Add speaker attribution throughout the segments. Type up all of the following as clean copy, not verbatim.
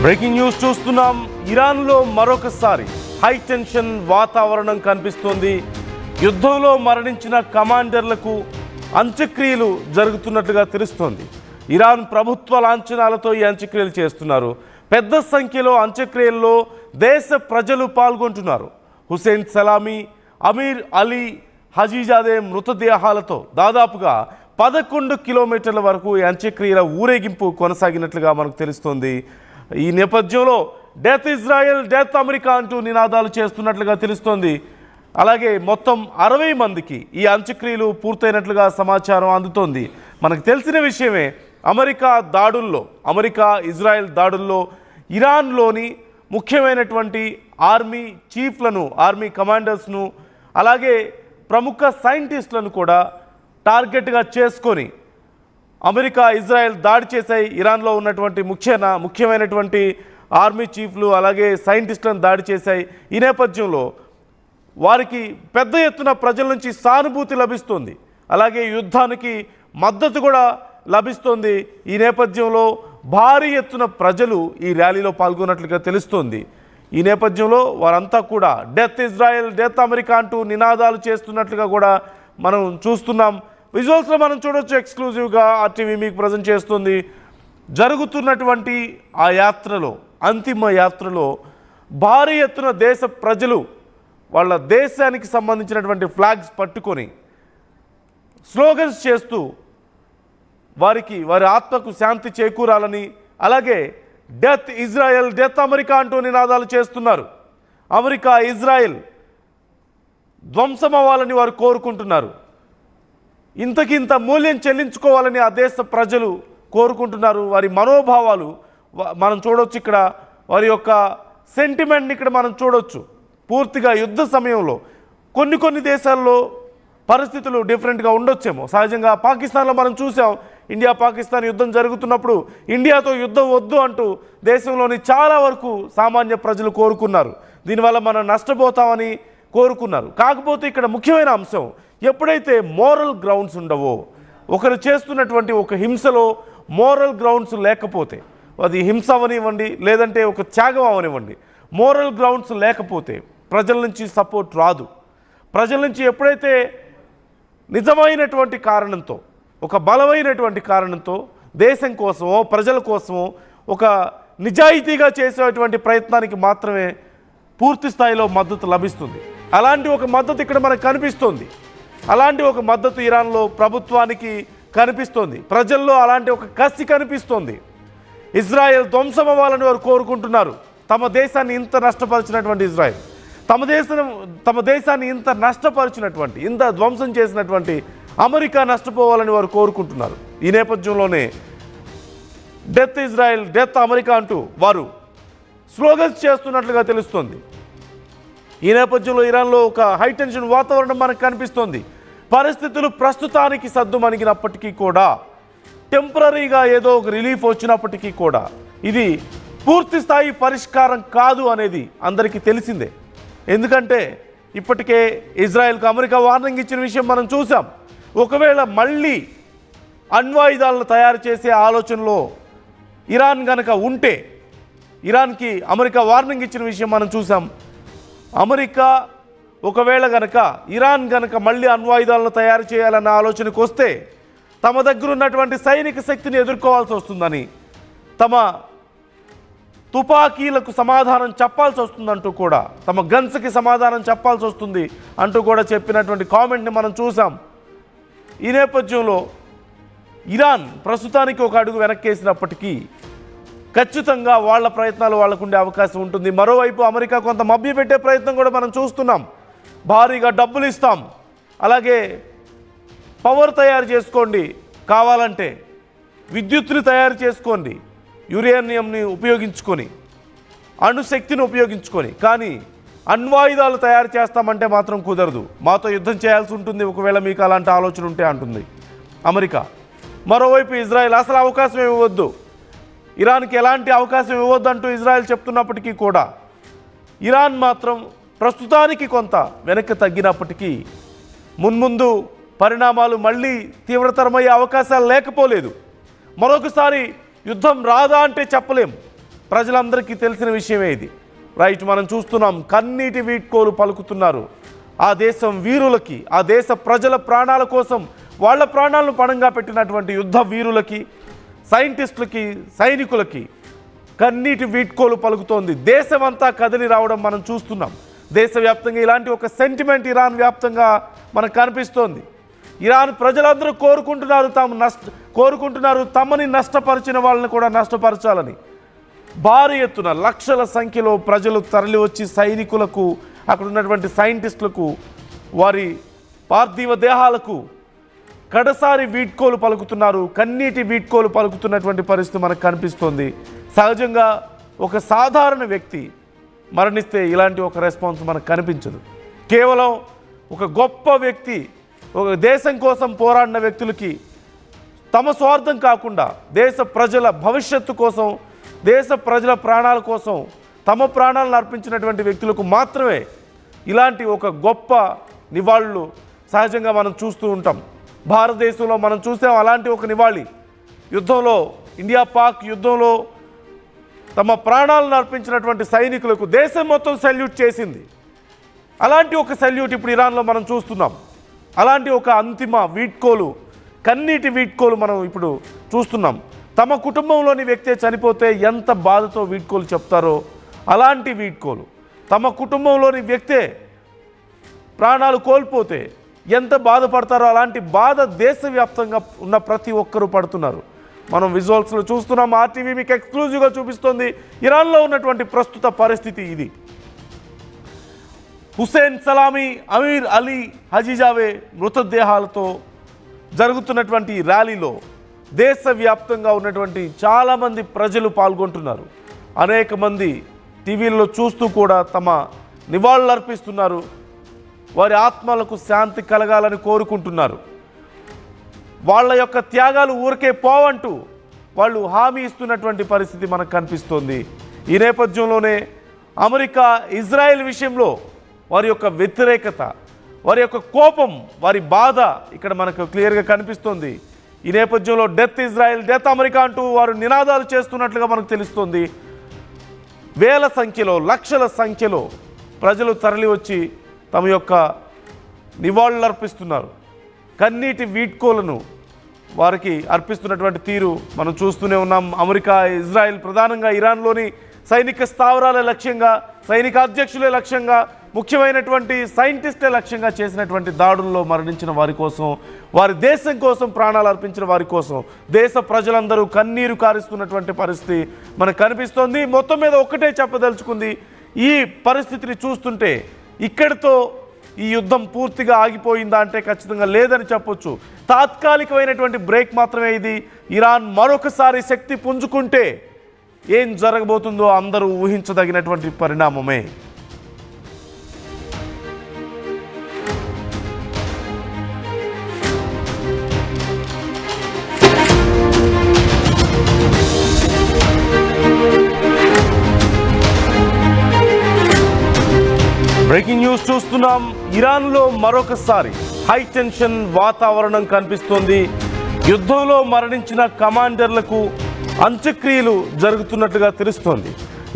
Speaker 1: Breaking news చూస్తున్నాం. ఇరాన్లో మరొకసారి హై టెన్షన్ వాతావరణం కనిపిస్తోంది. యుద్ధంలో మరణించిన కమాండర్లకు అంత్యక్రియలు జరుగుతున్నట్లుగా తెలుస్తోంది. ఇరాన్ ప్రభుత్వ లాంఛనాలతో ఈ అంత్యక్రియలు చేస్తున్నారు. పెద్ద సంఖ్యలో అంత్యక్రియల్లో దేశ ప్రజలు పాల్గొంటున్నారు. హుసేన్ సలామీ, అమీర్ అలీ హజీజాదే మృతదేహాలతో దాదాపుగా 11 కిలోమీటర్ల వరకు ఈ అంత్యక్రియల ఊరేగింపు కొనసాగినట్లుగా మనకు తెలుస్తోంది. ఈ నేపథ్యంలో డెత్ ఇజ్రాయెల్, డెత్ అమెరికా అంటూ నినాదాలు చేస్తున్నట్లుగా తెలుస్తోంది. అలాగే మొత్తం 60 మందికి ఈ అంత్యక్రియలు పూర్తయినట్లుగా సమాచారం అందుతోంది. మనకు తెలిసిన విషయమే, అమెరికా ఇజ్రాయెల్ దాడుల్లో ఇరాన్లోని ముఖ్యమైనటువంటి ఆర్మీ చీఫ్లను, ఆర్మీ కమాండర్స్ను, అలాగే ప్రముఖ సైంటిస్టులను కూడా టార్గెట్గా చేసుకొని అమెరికా ఇజ్రాయెల్ దాడి చేశాయి. ఇరాన్లో ఉన్నటువంటి ముఖ్యమైనటువంటి ఆర్మీ చీఫ్లు అలాగే సైంటిస్టులను దాడి చేశాయి. ఈ నేపథ్యంలో వారికి పెద్ద ఎత్తున ప్రజల నుంచి సానుభూతి లభిస్తుంది, అలాగే యుద్ధానికి మద్దతు కూడా లభిస్తుంది. ఈ నేపథ్యంలో భారీ ఎత్తున ప్రజలు ఈ ర్యాలీలో పాల్గొన్నట్లుగా తెలుస్తోంది. ఈ నేపథ్యంలో వారంతా కూడా డెత్ ఇజ్రాయెల్, డెత్ అమెరికా అంటూ నినాదాలు చేస్తున్నట్లుగా కూడా మనం చూస్తున్నాం. విజువల్స్లో మనం చూడొచ్చు. ఎక్స్క్లూజివ్గా ఆర్టీవీ మీకు ప్రజెంట్ చేస్తుంది. జరుగుతున్నటువంటి ఆ యాత్రలో, అంతిమ యాత్రలో భారీ ఎత్తున దేశ ప్రజలు వాళ్ళ దేశానికి సంబంధించినటువంటి ఫ్లాగ్స్ పట్టుకొని స్లోగన్స్ చేస్తూ వారి ఆత్మకు శాంతి చేకూరాలని, అలాగే డెత్ ఇజ్రాయెల్, డెత్ అమెరికా అంటూ నినాదాలు చేస్తున్నారు. అమెరికా ఇజ్రాయెల్ ధ్వంసం అవ్వాలని వారు కోరుకుంటున్నారు. ఇంతకింత మూల్యం చెల్లించుకోవాలని ఆ దేశ ప్రజలు కోరుకుంటున్నారు. వారి మనోభావాలు మనం చూడొచ్చు. ఇక్కడ వారి యొక్క సెంటిమెంట్ని ఇక్కడ మనం చూడొచ్చు. పూర్తిగా యుద్ధ సమయంలో కొన్ని దేశాల్లో పరిస్థితులు డిఫరెంట్గా ఉండొచ్చేమో. సహజంగా పాకిస్తాన్లో మనం చూసాం. ఇండియా పాకిస్తాన్ యుద్ధం జరుగుతున్నప్పుడు ఇండియాతో యుద్ధం వద్దు అంటూ దేశంలోని చాలా వరకు సామాన్య ప్రజలు కోరుకున్నారు. దీనివల్ల మనం నష్టపోతామని కోరుకున్నారు. కాకపోతే ఇక్కడ ముఖ్యమైన అంశం, ఎప్పుడైతే మోరల్ గ్రౌండ్స్ ఉండవో, ఒకరు చేస్తున్నటువంటి ఒక హింసలో మోరల్ గ్రౌండ్స్ లేకపోతే, అది హింస అవనివ్వండి లేదంటే ఒక త్యాగం అవనివ్వండి, మోరల్ గ్రౌండ్స్ లేకపోతే ప్రజల నుంచి సపోర్ట్ రాదు. ప్రజల నుంచి ఎప్పుడైతే నిజమైనటువంటి కారణంతో, ఒక బలమైనటువంటి కారణంతో దేశం కోసమో ప్రజల కోసమో ఒక నిజాయితీగా చేసేటువంటి ప్రయత్నానికి మాత్రమే పూర్తి స్థాయిలో మద్దతు లభిస్తుంది. అలాంటి ఒక మద్దతు ఇక్కడ మనకు కనిపిస్తోంది. అలాంటి ఒక మద్దతు ఇరాన్లో ప్రభుత్వానికి కనిపిస్తోంది. ప్రజల్లో అలాంటి ఒక కసి కనిపిస్తోంది. ఇజ్రాయెల్ ధ్వంసం అవ్వాలని వారు కోరుకుంటున్నారు. తమ దేశాన్ని ఇంత నష్టపరిచినటువంటి ఇజ్రాయెల్, తమ దేశాన్ని ఇంత నష్టపరిచినటువంటి, ఇంత ధ్వంసం చేసినటువంటి అమెరికా నష్టపోవాలని వారు కోరుకుంటున్నారు. ఈ నేపథ్యంలోనే డెత్ ఇజ్రాయెల్, డెత్ అమెరికా అంటూ వారు స్లోగన్స్ చేస్తున్నట్లుగా తెలుస్తోంది. ఈ నేపథ్యంలో ఇరాన్లో ఒక హై టెన్షన్ వాతావరణం మనకు కనిపిస్తోంది. పరిస్థితులు ప్రస్తుతానికి సద్దుమణిగినప్పటికీ కూడా, టెంపరీగా ఏదో ఒక రిలీఫ్ వచ్చినప్పటికీ కూడా ఇది పూర్తి స్థాయి పరిష్కారం కాదు అనేది అందరికీ తెలిసిందే. ఎందుకంటే ఇప్పటికే ఇజ్రాయెల్కు అమెరికా వార్నింగ్ ఇచ్చిన విషయం మనం చూసాం. ఒకవేళ మళ్ళీ అణ్వాయుధాలను తయారు చేసే ఆలోచనలో ఇరాన్ గనక ఉంటే, ఇరాన్కి అమెరికా వార్నింగ్ ఇచ్చిన విషయం మనం చూసాం. అమెరికా ఒకవేళ గనక ఇరాన్ గనక మళ్ళీ అణ్వాయుధాలను తయారు చేయాలన్న ఆలోచనకు వస్తే తమ దగ్గర ఉన్నటువంటి సైనిక శక్తిని ఎదుర్కోవాల్సి వస్తుందని, తమ తుపాకీలకు సమాధానం చెప్పాల్సి వస్తుందంటూ కూడా, తమ గన్స్కి సమాధానం చెప్పాల్సి వస్తుంది అంటూ కూడా చెప్పినటువంటి కామెంట్ని మనం చూసాం. ఈ నేపథ్యంలో ఇరాన్ ప్రస్తుతానికి ఒక అడుగు వెనక్కేసినప్పటికీ ఖచ్చితంగా వాళ్ళ ప్రయత్నాలు వాళ్ళకు ఉండే అవకాశం ఉంటుంది. మరోవైపు అమెరికా కొంత మభ్యపెట్టే ప్రయత్నం కూడా మనం చూస్తున్నాం. భారీగా డబ్బులు ఇస్తాం, అలాగే పవర్ తయారు చేసుకోండి, కావాలంటే విద్యుత్తుని తయారు చేసుకోండి, యురేనియంని ఉపయోగించుకొని, అణుశక్తిని ఉపయోగించుకొని, కానీ అణ్వాయుధాలు తయారు చేస్తామంటే మాత్రం కుదరదు, మాతో యుద్ధం చేయాల్సి ఉంటుంది ఒకవేళ మీకు అలాంటి ఆలోచన ఉంటే అంటుంది అమెరికా. మరోవైపు ఇజ్రాయెల్ అసలు అవకాశం ఇవ్వద్దు, ఇరాన్కి ఎలాంటి అవకాశం ఇవ్వద్దు అంటూ ఇజ్రాయెల్ చెప్తున్నప్పటికీ కూడా ఇరాన్ మాత్రం ప్రస్తుతానికి కొంత వెనక్కి తగ్గినప్పటికీ మున్ముందు పరిణామాలు మళ్ళీ తీవ్రతరమయ్యే అవకాశాలు లేకపోలేదు. మరొకసారి యుద్ధం రాదా అంటే చెప్పలేం. ప్రజలందరికీ తెలిసిన విషయమే ఇది. రైట్, మనం చూస్తున్నాం కన్నీటి వీడ్కోలు పలుకుతున్నారు ఆ దేశం వీరులకి, ఆ దేశ ప్రజల ప్రాణాల కోసం వాళ్ళ ప్రాణాలను పణంగా పెట్టినటువంటి యుద్ధ వీరులకి, సైంటిస్టులకి, సైనికులకి కన్నీటి వీడ్కోలు పలుకుతోంది. దేశమంతా కదిలి రావడం మనం చూస్తున్నాం. దేశవ్యాప్తంగా ఇలాంటి ఒక సెంటిమెంట్ ఇరాన్ వ్యాప్తంగా మనకు కనిపిస్తోంది. ఇరాన్ ప్రజలందరూ కోరుకుంటున్నారు తమని నష్టపరిచిన వాళ్ళని కూడా నష్టపరచాలని. భారీ ఎత్తున లక్షల సంఖ్యలో ప్రజలు తరలి వచ్చి సైనికులకు, అక్కడ ఉన్నటువంటి సైంటిస్టులకు, వారి పార్థివ దేహాలకు కడసారి వీడ్కోలు పలుకుతున్నారు. కన్నీటి వీడ్కోలు పలుకుతున్నటువంటి పరిస్థితి మనకు కనిపిస్తోంది. సహజంగా ఒక సాధారణ వ్యక్తి మరణిస్తే ఇలాంటి ఒక రెస్పాన్స్ మనకు కనిపించదు. కేవలం ఒక గొప్ప వ్యక్తి, ఒక దేశం కోసం పోరాడిన వ్యక్తులకి తమ స్వార్థం కాకుండా దేశ ప్రజల భవిష్యత్తు కోసం, దేశ ప్రజల ప్రాణాల కోసం తమ ప్రాణాలను అర్పించినటువంటి వ్యక్తులకు మాత్రమే ఇలాంటి ఒక గొప్ప నివాళులు సహజంగా మనం చూస్తూ ఉంటాం. భారతదేశంలో మనం చూస్తాం అలాంటి ఒక నివాళి. యుద్ధంలో, ఇండియా పాక్ యుద్ధంలో తమ ప్రాణాలను అర్పించినటువంటి సైనికులకు దేశం మొత్తం సెల్యూట్ చేసింది. అలాంటి ఒక సెల్యూట్ ఇప్పుడు ఇరాన్లో మనం చూస్తున్నాం. అలాంటి ఒక అంతిమ వీడ్కోలు, కన్నీటి వీడ్కోలు మనం ఇప్పుడు చూస్తున్నాం. తమ కుటుంబంలోని వ్యక్తే చనిపోతే ఎంత బాధతో వీడ్కోలు చెప్తారో అలాంటి వీడ్కోలు. తమ కుటుంబంలోని వ్యక్తే ప్రాణాలు కోల్పోతే ఎంత బాధపడతారో అలాంటి బాధ దేశవ్యాప్తంగా ఉన్న ప్రతి ఒక్కరూ పడుతున్నారు. మనం విజువల్స్లో చూస్తున్నాం. ఆర్టీవీ మీకు ఎక్స్క్లూజివ్గా చూపిస్తోంది ఇరాన్లో ఉన్నటువంటి ప్రస్తుత పరిస్థితి ఇది. హుసేన్ సలామీ, అమీర్ అలీ హజీజావే మృతదేహాలతో జరుగుతున్నటువంటి ర్యాలీలో దేశవ్యాప్తంగా ఉన్నటువంటి చాలామంది ప్రజలు పాల్గొంటున్నారు. అనేక మంది టీవీల్లో చూస్తూ కూడా తమ నివాళులర్పిస్తున్నారు. వారి ఆత్మలకు శాంతి కలగాలని కోరుకుంటున్నారు. వాళ్ళ యొక్క త్యాగాలు ఊరికే పోవంటూ వాళ్ళు హామీ ఇస్తున్నటువంటి పరిస్థితి మనకు కనిపిస్తోంది. ఈ నేపథ్యంలోనే అమెరికా ఇజ్రాయెల్ విషయంలో వారి యొక్క వ్యతిరేకత, వారి యొక్క కోపం, వారి బాధ ఇక్కడ మనకు క్లియర్గా కనిపిస్తోంది. ఈ నేపథ్యంలో డెత్ ఇజ్రాయెల్, డెత్ అమెరికా అంటూ వారు నినాదాలు చేస్తున్నట్లుగా మనకు తెలుస్తోంది. వేల సంఖ్యలో, లక్షల సంఖ్యలో ప్రజలు తరలి వచ్చి తమ యొక్క నివాళులు అర్పిస్తున్నారు. కన్నీటి వీడ్కోలను వారికి అర్పిస్తున్నటువంటి తీరు మనం చూస్తూనే ఉన్నాం. అమెరికా, ఇజ్రాయెల్ ప్రధానంగా ఇరాన్లోని సైనిక స్థావరాల లక్ష్యంగా, సైనిక అధ్యక్షులే లక్ష్యంగా, ముఖ్యమైనటువంటి సైంటిస్టులే లక్ష్యంగా చేసినటువంటి దాడుల్లో మరణించిన వారి కోసం, వారి దేశం కోసం ప్రాణాలు అర్పించిన వారి కోసం దేశ ప్రజలందరూ కన్నీరు కారుస్తున్నటువంటి పరిస్థితి మనకు కనిపిస్తోంది. మొత్తం మీద ఒక్కటే చెప్పదలుచుకుంది, ఈ పరిస్థితిని చూస్తుంటే ఇక్కడితో ఈ యుద్ధం పూర్తిగా ఆగిపోయిందా అంటే ఖచ్చితంగా లేదని చెప్పొచ్చు. తాత్కాలికమైనటువంటి బ్రేక్ మాత్రమే ఇది. ఇరాన్ మరొకసారి శక్తి పుంజుకుంటే ఏం జరగబోతుందో అందరూ ఊహించదగినటువంటి పరిణామమే. బ్రేకింగ్ న్యూస్ చూస్తున్నాం. ఇరాన్లో మరొకసారి హై టెన్షన్ వాతావరణం కనిపిస్తోంది. యుద్ధంలో మరణించిన కమాండర్లకు అంత్యక్రియలు జరుగుతున్నట్లుగా తెలుస్తోంది.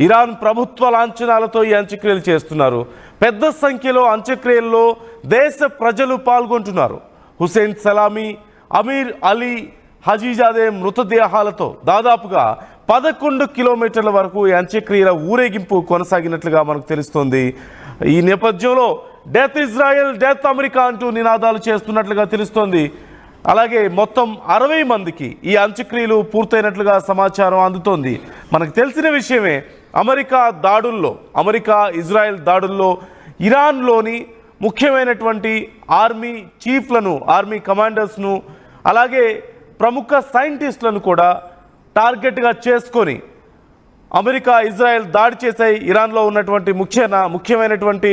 Speaker 1: ఇరాన్ ప్రభుత్వ లాంఛనాలతో ఈ అంత్యక్రియలు చేస్తున్నారు. పెద్ద సంఖ్యలో అంత్యక్రియల్లో దేశ ప్రజలు పాల్గొంటున్నారు. హుసేన్ సలామీ, అమీర్ అలీ హజీజాదే మృతదేహాలతో దాదాపుగా 11 కిలోమీటర్ల వరకు ఈ అంత్యక్రియల ఊరేగింపు కొనసాగినట్లుగా మనకు తెలుస్తోంది. ఈ నేపథ్యంలో డెత్ ఇజ్రాయెల్, డెత్ అమెరికా అంటూ నినాదాలు చేస్తున్నట్లుగా తెలుస్తోంది. అలాగే మొత్తం 60 మందికి ఈ అంత్యక్రియలు పూర్తయినట్లుగా సమాచారం అందుతోంది. మనకు తెలిసిన విషయమే, అమెరికా ఇజ్రాయెల్ దాడుల్లో ఇరాన్లోని ముఖ్యమైనటువంటి ఆర్మీ చీఫ్లను, ఆర్మీ కమాండర్స్ను, అలాగే ప్రముఖ సైంటిస్టులను కూడా టార్గెట్గా చేసుకొని అమెరికా, ఇజ్రాయెల్ దాడి చేశాయి. ఇరాన్లో ఉన్నటువంటి ముఖ్యమైనటువంటి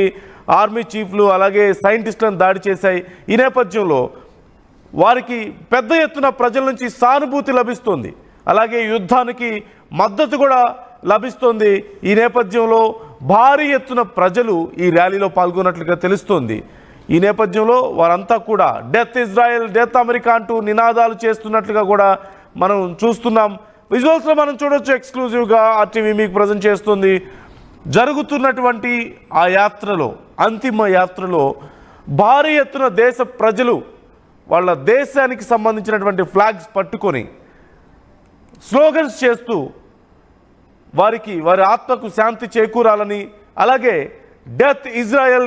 Speaker 1: ఆర్మీ చీఫ్లు అలాగే సైంటిస్టులను దాడి చేశాయి. ఈ నేపథ్యంలో వారికి పెద్ద ఎత్తున ప్రజల నుంచి సానుభూతి లభిస్తుంది. అలాగే యుద్ధానికి మద్దతు కూడా లభిస్తుంది. ఈ నేపథ్యంలో భారీ ఎత్తున ప్రజలు ఈ ర్యాలీలో పాల్గొన్నట్లుగా తెలుస్తోంది. ఈ నేపథ్యంలో వారంతా కూడా డెత్ ఇజ్రాయెల్, డెత్ అమెరికా అంటూ నినాదాలు చేస్తున్నట్లుగా కూడా మనం చూస్తున్నాం. విజువల్స్లో మనం చూడొచ్చు. ఎక్స్క్లూజివ్గా ఆర్టీవీ మీకు ప్రజెంట్ చేస్తుంది. జరుగుతున్నటువంటి ఆ యాత్రలో, అంతిమ యాత్రలో భారీ ఎత్తున దేశ ప్రజలు వాళ్ళ దేశానికి సంబంధించినటువంటి ఫ్లాగ్స్ పట్టుకొని స్లోగన్స్ చేస్తూ వారి ఆత్మకు శాంతి చేకూరాలని, అలాగే డెత్ ఇజ్రాయెల్